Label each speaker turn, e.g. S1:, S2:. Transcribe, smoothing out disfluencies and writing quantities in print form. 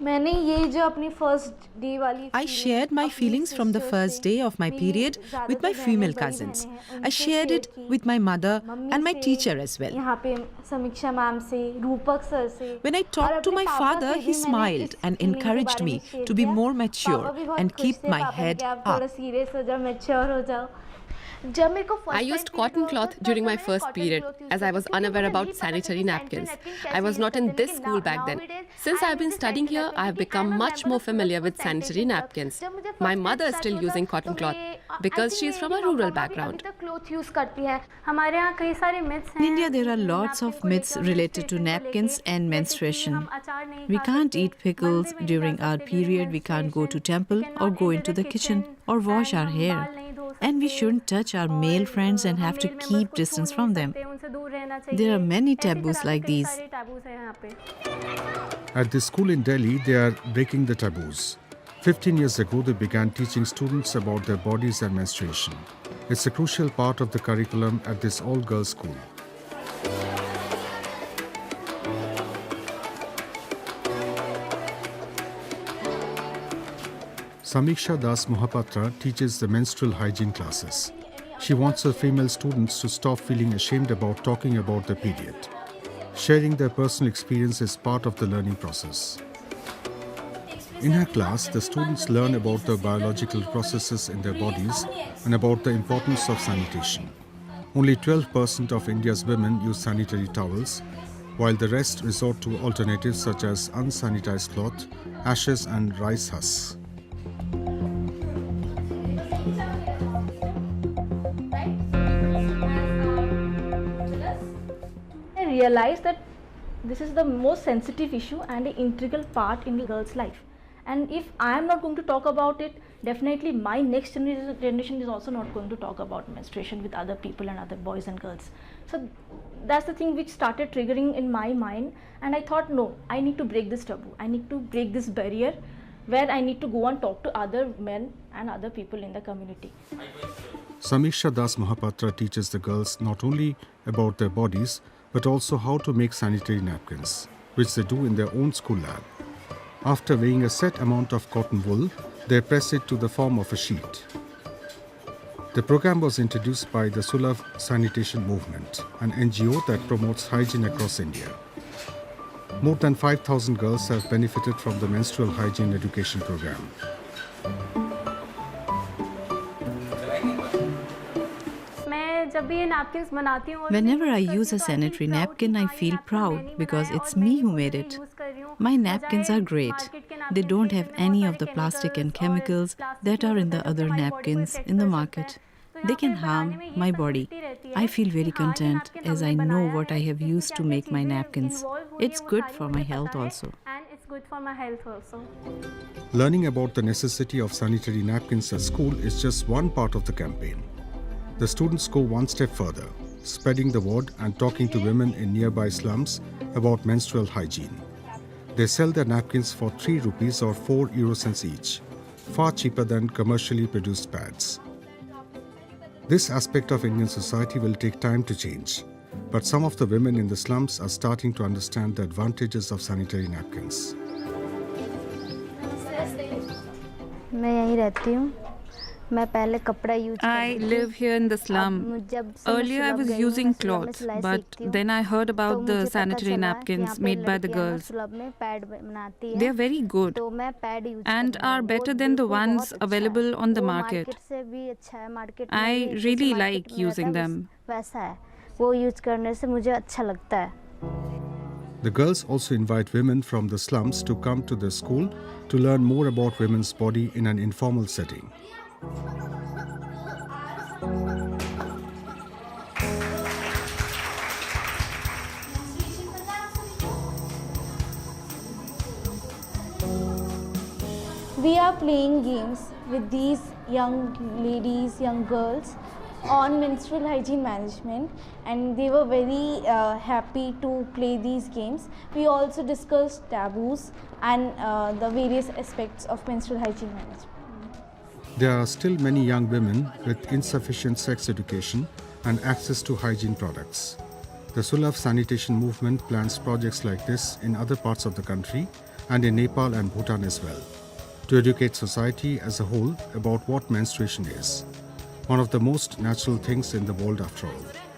S1: मैंने ये जो अपनी फर्स्ट डे वाली
S2: I shared my feelings from the first day of my period with my female cousins. I shared it with my mother and my teacher as well.
S1: यहाँ पे समीक्षा ma'am से, रूपक सर से
S2: When I talked to my father, he smiled and encouraged me to be more mature and keep my head up.
S1: Serious हो जाओ, mature हो जाओ.
S3: I used cotton cloth during my first period as I was unaware about sanitary napkins. I was not in this school back then. Since I have been studying here, I have become much more familiar with sanitary napkins. My mother is still using cotton cloth because she is from a rural background.
S4: In India, there are lots of myths related to napkins and menstruation. We can't eat pickles during our period, we can't go to temple or go into the kitchen or wash our hair. And we shouldn't touch our male friends and have to keep distance from them. There are many taboos like these.
S5: At this school in Delhi, they are breaking the taboos. 15 years ago, they began teaching students about their bodies and menstruation. It's a crucial part of the curriculum at this all-girls school. Samiksha Das Mohapatra teaches the menstrual hygiene classes. She wants her female students to stop feeling ashamed about talking about their period. Sharing their personal experience is part of the learning process. In her class, the students learn about the biological processes in their bodies and about the importance of sanitation. Only 12% of India's women use sanitary towels, while the rest resort to alternatives such as unsanitized cloth, ashes and rice husks.
S1: I realized that this is the most sensitive issue and an integral part in a girl's life. And if I am not going to talk about it, definitely my next generation is also not going to talk about menstruation with other people and other boys and girls. So that's the thing which started triggering in my mind, and I thought, no, I need to break this taboo. I need to break this barrier where I need to go and talk to other men and other people in the community.
S5: Samiksha Das Mohapatra teaches the girls not only about their bodies, but also how to make sanitary napkins, which they do in their own school lab. After weighing a set amount of cotton wool, they press it to the form of a sheet. The program was introduced by the Sulabh Sanitation Movement, an NGO that promotes hygiene across India. More than 5,000 girls have benefited from the menstrual hygiene education program.
S4: Whenever I use a sanitary napkin, I feel proud because it's me who made it. My napkins are great. They don't have any of the plastic and chemicals that are in the other napkins in the market. They can harm my body. I feel very content as I know what I have used to make my napkins. It's good for my health also.
S5: Learning about the necessity of sanitary napkins at school is just one part of the campaign. The students go one step further, spreading the word and talking to women in nearby slums about menstrual hygiene. They sell their napkins for 3 rupees or 4 euro cents each, far cheaper than commercially produced pads. This aspect of Indian society will take time to change, but some of the women in the slums are starting to understand the advantages of sanitary napkins.
S1: मैं यहीं रहती हूँ. मैं पहले कपड़ा use
S6: I live here in the slum. Earlier I was using cloth, but then I heard about the sanitary napkins made by the girls. They are very good and are better than the ones available on the market. I really like using them.
S1: वो use करने से मुझे अच्छा लगता है.
S5: The girls also invite women from the slums to come to the school to learn more about women's body in an informal setting.
S1: We are playing games with these young ladies, young girls on menstrual hygiene management, and they were very happy to play these games. We also discussed taboos and the various aspects of menstrual hygiene management.
S5: There are still many young women with insufficient sex education and access to hygiene products. The Sulabh Sanitation Movement plans projects like this in other parts of the country and in Nepal and Bhutan as well, to educate society as a whole about what menstruation is, one of the most natural things in the world after all.